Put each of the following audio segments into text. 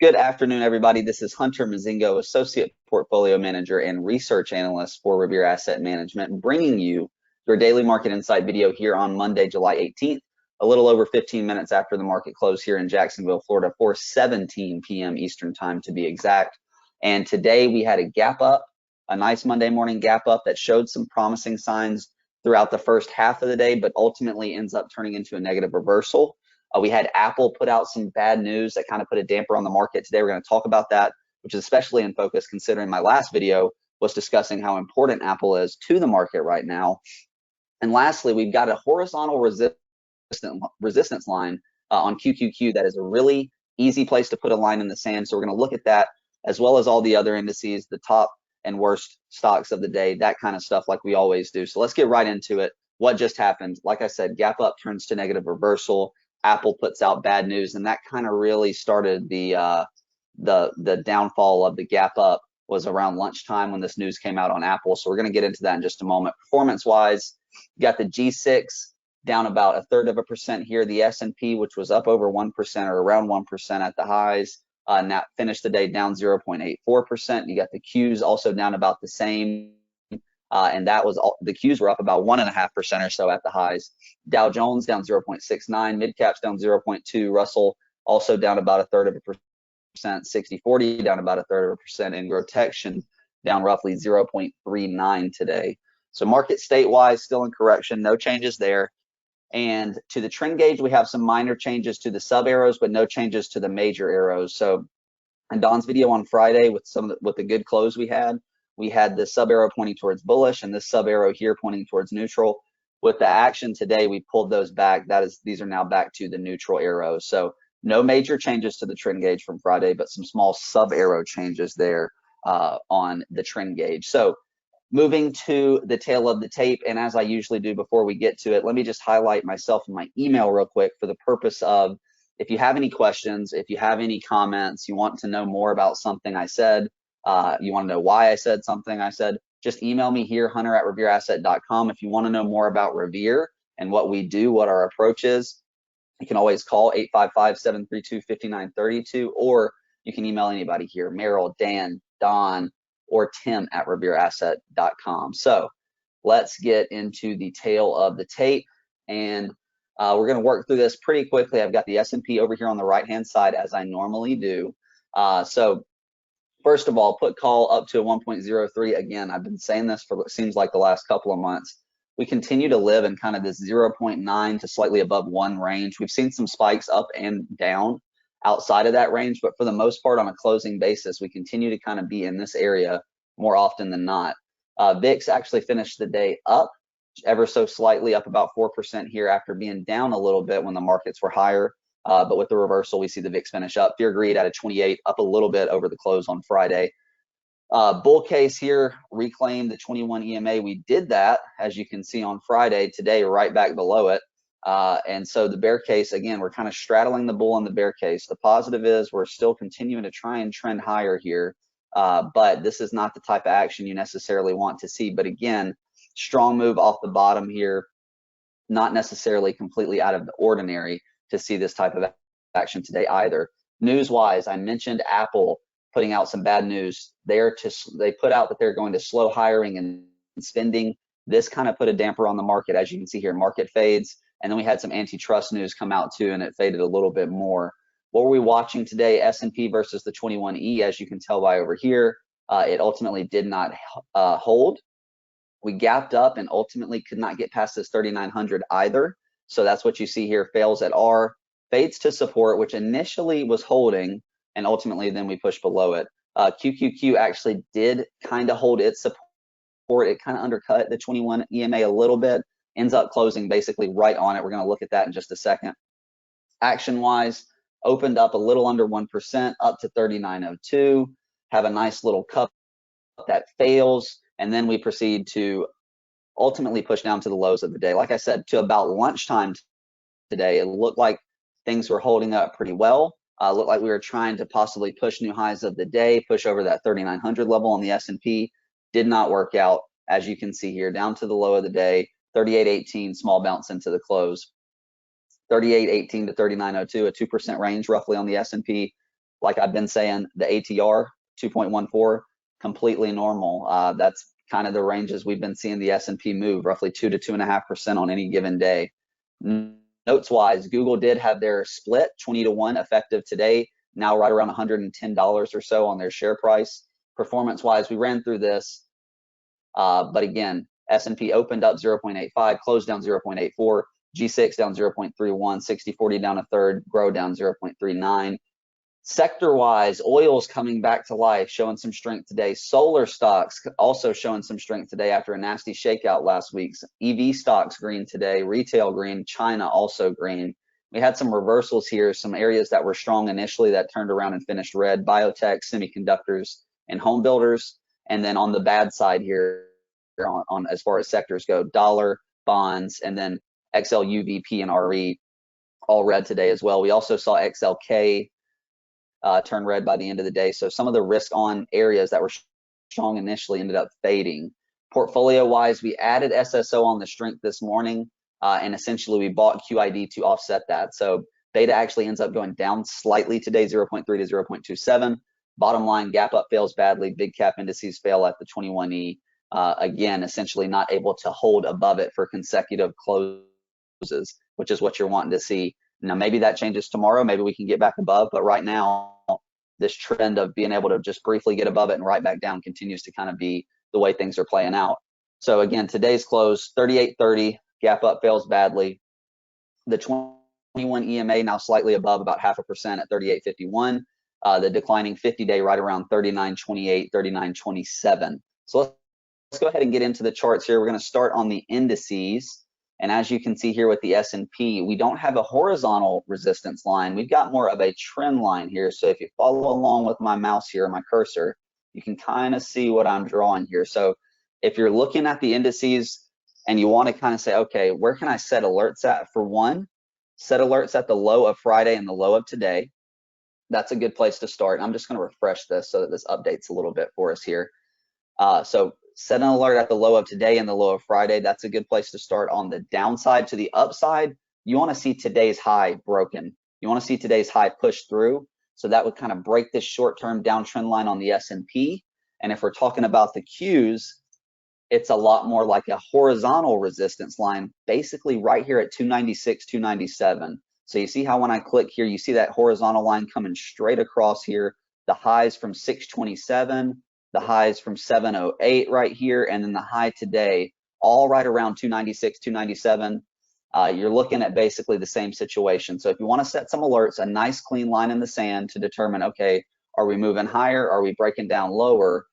Good afternoon, everybody. This is Hunter Mozingo, Associate Portfolio Manager and Research Analyst for Revere Asset Management, bringing you your daily market insight video here on Monday, July 18th, a little over 15 minutes after the market closed here in Jacksonville, Florida, 4:17 p.m. Eastern Time to be exact. And today we had a gap up, a nice Monday morning gap up that showed some promising signs throughout the first half of the day, but ultimately ends up turning into a negative reversal. We had Apple put out some bad news that kind of put a damper on the market today. We're going to talk about that, which is especially in focus considering my last video was discussing how important Apple is to the market right now. And lastly, we've got a horizontal resistance line on QQQ that is a really easy place to put a line in the sand. So we're going to look at that as well as all the other indices, the top and worst stocks of the day, that kind of stuff like we always do. So let's get right into it. What just happened? Like I said, gap up turns to negative reversal. Apple puts out bad news, and that kind of really started the downfall of the gap up was around lunchtime when this news came out on Apple. So we're going to get into that in just a moment. Performance-wise, you got the G6 down about 1/3% here. The S&P, which was up over 1% or around 1% at the highs, now finished the day down 0.84%. You got the Qs also down about the same. And that was all, the Qs were up about 1.5% or so at the highs. Dow Jones down 0.69, mid caps down 0.2, Russell also down about 1/3%, 60/40 down about 1/3%, and Protection down roughly 0.39 today. So market statewide still in correction, no changes there. And to the trend gauge, we have some minor changes to the sub arrows, but no changes to the major arrows. So in Don's video on Friday with the good close we had the sub arrow pointing towards bullish and this sub arrow here pointing towards neutral. With the action today, we pulled those back. These are now back to the neutral arrows. So no major changes to the trend gauge from Friday, but some small sub arrow changes there on the trend gauge. So moving to the tail of the tape, and as I usually do before we get to it, let me just highlight myself and my email real quick for the purpose of, if you have any questions, if you have any comments, you want to know more about something I said, you want to know why I said something I said, just email me here, hunter@revereasset.com. If you want to know more about Revere and what we do, what our approach is, you can always call 855-732-5932, or you can email anybody here, Merrill, Dan, Don, or Tim@revereasset.com. So let's get into the tail of the tape, and we're going to work through this pretty quickly. I've got the S&P over here on the right-hand side as I normally do. So first of all, put call up to a 1.03. Again, I've been saying this for what seems like the last couple of months. We continue to live in kind of this 0.9 to slightly above 1 range. We've seen some spikes up and down outside of that range, but for the most part on a closing basis, we continue to kind of be in this area more often than not. VIX actually finished the day up ever so slightly, up about 4% here after being down a little bit when the markets were higher. But with the reversal, we see the VIX finish up. Fear greed at a 28, up a little bit over the close on Friday. Bull case here, reclaim the 21 EMA. We did that, as you can see on Friday. Today, right back below it. And so the bear case, again, we're kind of straddling the bull and the bear case. The positive is we're still continuing to try and trend higher here. But this is not the type of action you necessarily want to see. But again, strong move off the bottom here, not necessarily completely out of the ordinary to see this type of action today either. News-wise, I mentioned Apple putting out some bad news. They put out that they're going to slow hiring and spending. This kind of put a damper on the market. As you can see here, market fades. And then we had some antitrust news come out too, and it faded a little bit more. What were we watching today? S&P versus the 21E, as you can tell by over here. It ultimately did not hold. We gapped up and ultimately could not get past this 3,900 either. So that's what you see here, fails at R, fades to support, which initially was holding, and ultimately then we pushed below it. QQQ actually did kind of hold its support. It kind of undercut the 21 EMA a little bit, ends up closing basically right on it. We're going to look at that in just a second. Action-wise, opened up a little under 1%, up to 39.02, have a nice little cup that fails, and then we proceed to ultimately push down to the lows of the day. Like I said, to about lunchtime today, it looked like things were holding up pretty well. Looked like we were trying to possibly push new highs of the day, push over that 3,900 level on the S&P. Did not work out, as you can see here, down to the low of the day, 38.18, small bounce into the close. 38.18 to 39.02, a 2% range roughly on the S&P. like I've been saying, the ATR 2.14, completely normal. That's kind of the ranges we've been seeing the S&P move, roughly 2 to 2.5% on any given day. Notes wise, Google did have their split 20 to 1 effective today, now right around $110 or so on their share price. Performance wise, we ran through this, but again, S&P opened up 0.85, closed down 0.84, G6 down 0.31, 60-40 down a third, Grow down 0.39. Sector-wise, oil's coming back to life, showing some strength today. Solar stocks also showing some strength today after a nasty shakeout last week. EV stocks green today, retail green, China also green. We had some reversals here, some areas that were strong initially that turned around and finished red: biotech, semiconductors, and home builders. And then on the bad side here, on as far as sectors go, dollar, bonds, and then XL, UVP, and RE all red today as well. We also saw XLK turn red by the end of the day. So some of the risk on areas that were strong initially ended up fading. Portfolio wise, we added SSO on the strength this morning, and essentially we bought QID to offset that. So beta actually ends up going down slightly today, 0.3 to 0.27. Bottom line, GapUp fails badly. Big cap indices fail at the 21E. Again, essentially not able to hold above it for consecutive closes, which is what you're wanting to see. Now, maybe that changes tomorrow. Maybe we can get back above, but right now, this trend of being able to just briefly get above it and right back down continues to kind of be the way things are playing out. So again, today's close, 38.30, GapUp fails badly. The 21 EMA now slightly above, about 0.5% at 38.51. The declining 50-day right around 39.28, 39.27. So let's go ahead and get into the charts here. We're going to start on the indices. And as you can see here with the S&P, we don't have a horizontal resistance line. We've got more of a trend line here. So if you follow along with my mouse here, my cursor, you can kind of see what I'm drawing here. So if you're looking at the indices and you want to kind of say, okay, where can I set alerts at? For one, set alerts at the low of Friday and the low of today. That's a good place to start. I'm just going to refresh this so that this updates a little bit for us here. So set an alert at the low of today and the low of Friday. That's a good place to start. On the downside, to the upside, you want to see today's high broken. You want to see today's high pushed through. So that would kind of break this short-term downtrend line on the S&P. And if we're talking about the Qs, it's a lot more like a horizontal resistance line, basically right here at 296, 297. So you see how when I click here, you see that horizontal line coming straight across here, the highs from 627, the highs from 708 right here, and then the high today, all right around 296, 297. You're looking at basically the same situation. So if you want to set some alerts, a nice clean line in the sand to determine, okay, are we moving higher? Are we breaking down lower?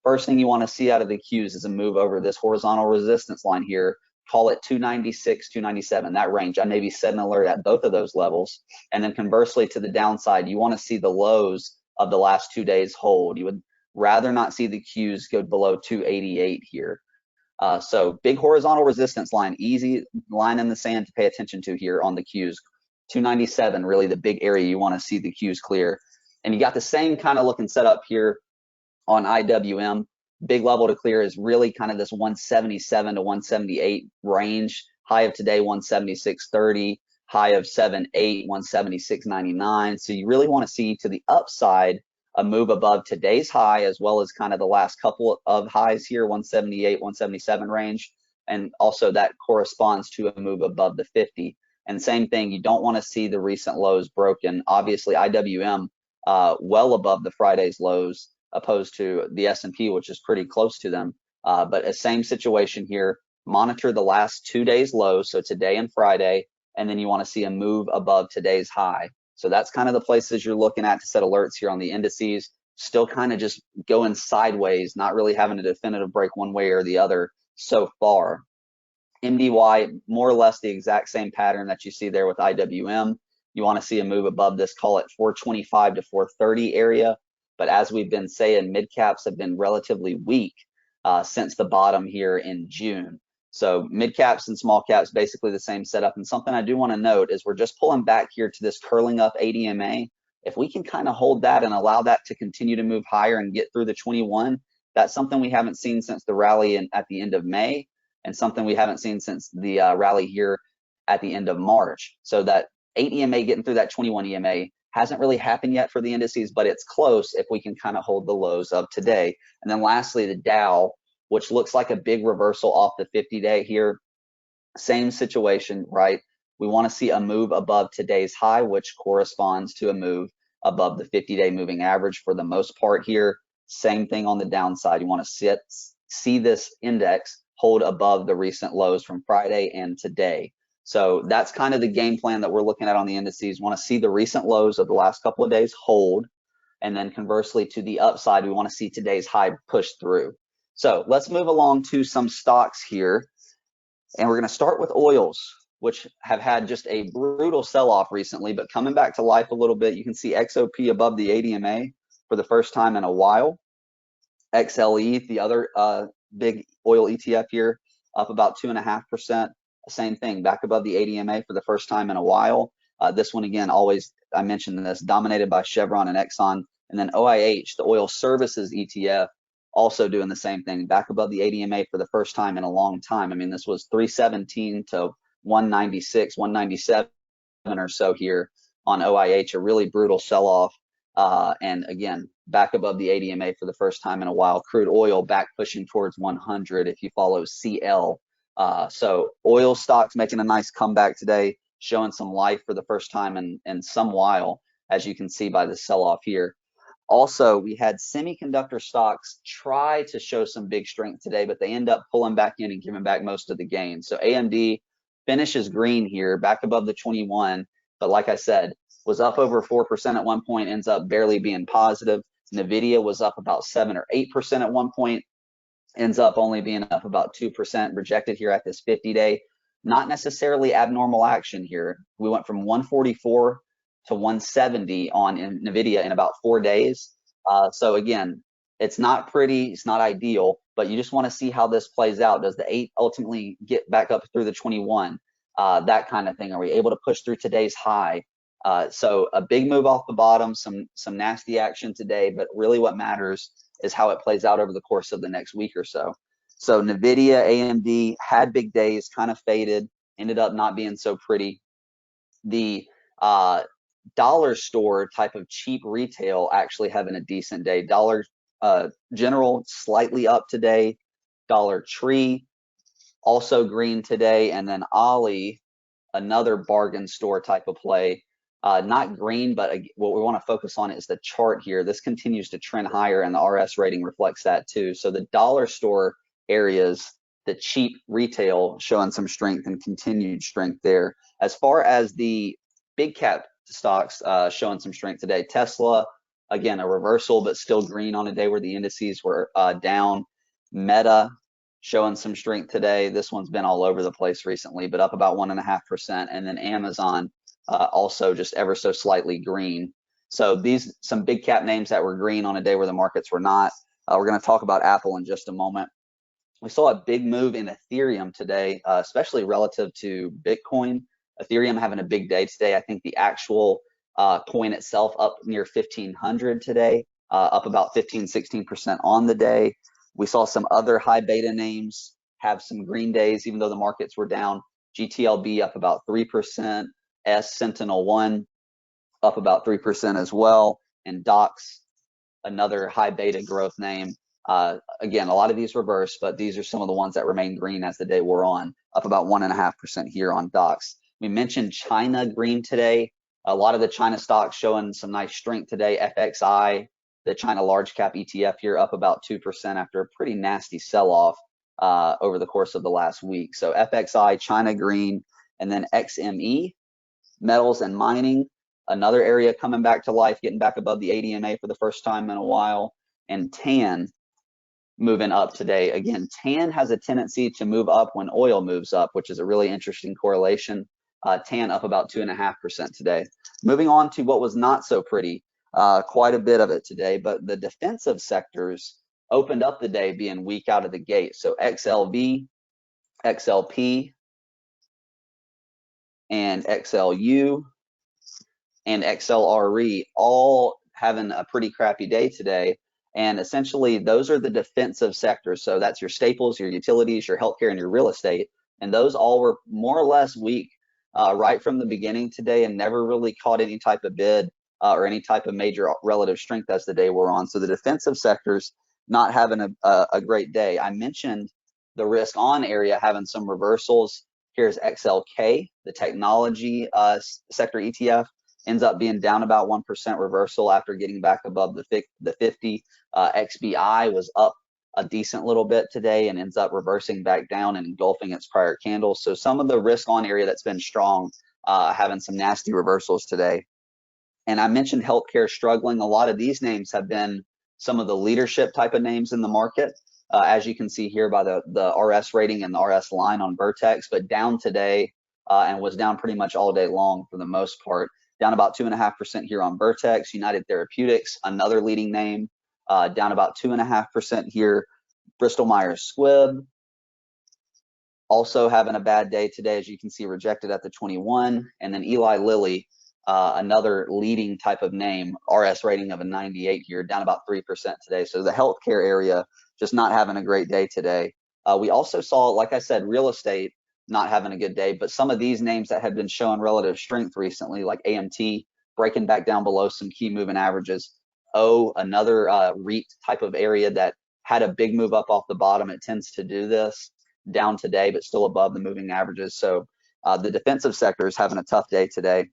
First thing you want to see out of the Qs is a move over this horizontal resistance line here. Call it 296, 297, that range. I maybe set an alert at both of those levels. And then conversely to the downside, you want to see the lows of the last 2 days hold. You would rather not see the Qs go below 288 here. So big horizontal resistance line, easy line in the sand to pay attention to here on the Qs. 297, really the big area you want to see the Qs clear. And you got the same kind of looking setup here on IWM. Big level to clear is really kind of this 177 to 178 range. High of today, 176.30. High of 7.8, 176.99. So you really want to see to the upside a move above today's high, as well as kind of the last couple of highs here, 178, 177 range. And also that corresponds to a move above the 50. And same thing, you don't want to see the recent lows broken. Obviously, IWM well above the Friday's lows, opposed to the S&P, which is pretty close to them. But a same situation here. Monitor the last 2 days lows, so today and Friday, and then you want to see a move above today's high. So that's kind of the places you're looking at to set alerts here on the indices. Still kind of just going sideways, not really having a definitive break one way or the other so far. MDY, more or less the exact same pattern that you see there with IWM. You want to see a move above this, call it 425 to 430 area. But as we've been saying, mid caps have been relatively weak since the bottom here in June. So mid caps and small caps, basically the same setup. And something I do want to note is we're just pulling back here to this curling up 80 MA. If we can kind of hold that and allow that to continue to move higher and get through the 21, that's something we haven't seen since the rally at the end of May, and something we haven't seen since the rally here at the end of March. So that 8 EMA getting through that 21 EMA Hasn't really happened yet for the indices, but it's close if we can kind of hold the lows of today. And then lastly, the Dow, which looks like a big reversal off the 50-day here. Same situation, right? We want to see a move above today's high, which corresponds to a move above the 50-day moving average for the most part here. Same thing on the downside. You want to see this index hold above the recent lows from Friday and today. So that's kind of the game plan that we're looking at on the indices. We want to see the recent lows of the last couple of days hold, and then conversely to the upside, we want to see today's high push through. So let's move along to some stocks here. And we're going to start with oils, which have had just a brutal sell-off recently, but coming back to life a little bit. You can see XOP above the ADMA for the first time in a while. XLE, the other big oil ETF here, up about 2.5%. Same thing, back above the ADMA for the first time in a while. This one, again, always, I mentioned this, dominated by Chevron and Exxon. And then OIH, the oil services ETF, also doing the same thing, back above the ADMA for the first time in a long time. I mean, this was 317 to 196, 197 or so here on OIH, a really brutal sell-off. And again, back above the ADMA for the first time in a while. Crude oil back pushing towards 100 if you follow CL. So oil stocks making a nice comeback today, showing some life for the first time in some while, as you can see by the sell-off here. Also, we had semiconductor stocks try to show some big strength today, but they end up pulling back in and giving back most of the gains. So AMD finishes green here, back above the 21, but like I said, was up over 4% at one point, ends up barely being positive. NVIDIA was up about 7 or 8% at one point, ends up only being up about 2%, rejected here at this 50-day. Not necessarily abnormal action here. We went from 144 to 170 on NVIDIA in about 4 days. So again, it's not pretty, it's not ideal, but you just want to see how this plays out. Does the 8 ultimately get back up through the 21? That kind of thing. Are we able to push through today's high? So a big move off the bottom, some nasty action today, but really what matters is how it plays out over the course of the next week or so. So NVIDIA, AMD had big days, kind of faded, ended up not being so pretty. The dollar store type of cheap retail actually having a decent day. Dollar General slightly up today. Dollar Tree also green today. And then Ollie, another bargain store type of play. Not green, but what we want to focus on is the chart here. This continues to trend higher, and the RS rating reflects that too. So the dollar store areas, the cheap retail, showing some strength and continued strength there. As far as the big cap stocks, showing some strength today. Tesla, again, a reversal, but still green on a day where the indices were down. Meta, showing some strength today. This one's been all over the place recently, but up about 1.5%. And then Amazon, also just ever so slightly green. So these, some big cap names that were green on a day where the markets were not. We're going to talk about Apple in just a moment. We saw a big move in Ethereum today, especially relative to Bitcoin. Ethereum having a big day today. I think the actual coin itself up near 1,500 today, up about 15–16% on the day. We saw some other high beta names have some green days, even though the markets were down. GTLB up about 3%. Sentinel-1 up about 3% as well. And Dox, another high beta growth name. Again, a lot of these reverse, but these are some of the ones that remain green as the day wore on, up about 1.5% here on Dox. We mentioned China green today. A lot of the China stocks showing some nice strength today. FXI, the China large cap ETF here, up about 2% after a pretty nasty sell-off over the course of the last week. So FXI, China green, and then XME, metals and mining, another area coming back to life, getting back above the ADMA for the first time in a while. And TAN moving up today. Again, TAN has a tendency to move up when oil moves up, which is a really interesting correlation. TAN up about 2.5% today. Moving on to what was not so pretty, quite a bit of it today, but the defensive sectors opened up the day being weak out of the gate. So XLV, XLP, and XLU, and XLRE all having a pretty crappy day today. And essentially, those are the defensive sectors. So that's your staples, your utilities, your healthcare, and your real estate. And those all were more or less weak right from the beginning today and never really caught any type of bid. or any type of major relative strength as the day wore on. So the defensive sectors not having a great day. I mentioned the risk on area having some reversals. Here's XLK, the technology sector ETF, ends up being down about 1% reversal after getting back above the 50. XBI was up a decent little bit today and ends up reversing back down and engulfing its prior candles. So some of the risk on area that's been strong, having some nasty reversals today. And I mentioned healthcare struggling. A lot of these names have been some of the leadership type of names in the market, as you can see here by the RS rating and the RS line on Vertex, but down today and was down pretty much all day long for the most part. Down about 2.5% here on Vertex. United Therapeutics, another leading name, down about 2.5% here. Bristol Myers Squibb, also having a bad day today, as you can see, rejected at the 21. And then Eli Lilly, another leading type of name, RS rating of a 98 here, down about 3% today. So the healthcare area just not having a great day today. We also saw, like I said, real estate not having a good day, but some of these names that have been showing relative strength recently, like AMT, breaking back down below some key moving averages. Another REIT type of area that had a big move up off the bottom. It tends to do this, down today, but still above the moving averages. So the defensive sector is having a tough day today.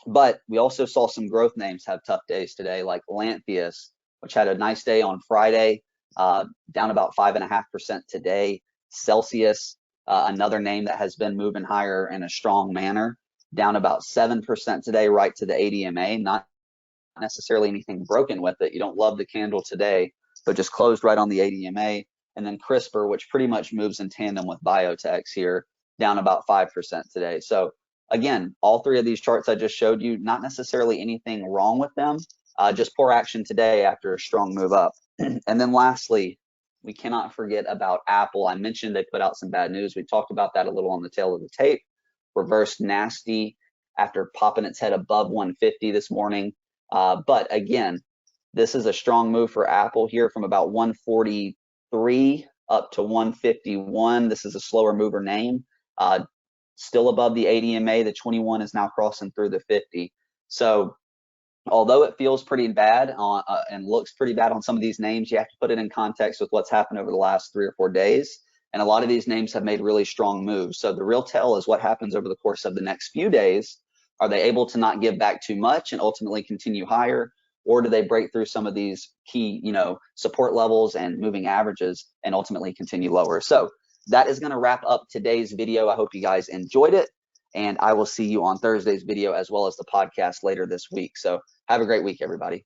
But we also saw some growth names have tough days today, like Lantheus, which had a nice day on Friday, down about 5.5% today. Celsius, another name that has been moving higher in a strong manner, down about 7% today, right to the ADMA. Not necessarily anything broken with it. You don't love the candle today, but just closed right on the ADMA. And then CRISPR, which pretty much moves in tandem with biotechs here, down about 5% today. So again, all three of these charts I just showed you, not necessarily anything wrong with them, just poor action today after a strong move up. And then lastly, we cannot forget about Apple. I mentioned they put out some bad news. We talked about that a little on the tail of the tape. Reversed nasty after popping its head above 150 this morning. But again, this is a strong move for Apple here from about 143 up to 151. This is a slower mover name. Still above the ADMA. The 21 is now crossing through the 50. So although it feels pretty bad and looks pretty bad on some of these names, you have to put it in context with what's happened over the last 3 or 4 days. And a lot of these names have made really strong moves. So the real tell is what happens over the course of the next few days. Are they able to not give back too much and ultimately continue higher? Or do they break through some of these key, support levels and moving averages and ultimately continue lower? So that is going to wrap up today's video. I hope you guys enjoyed it, and I will see you on Thursday's video as well as the podcast later this week. So have a great week, everybody.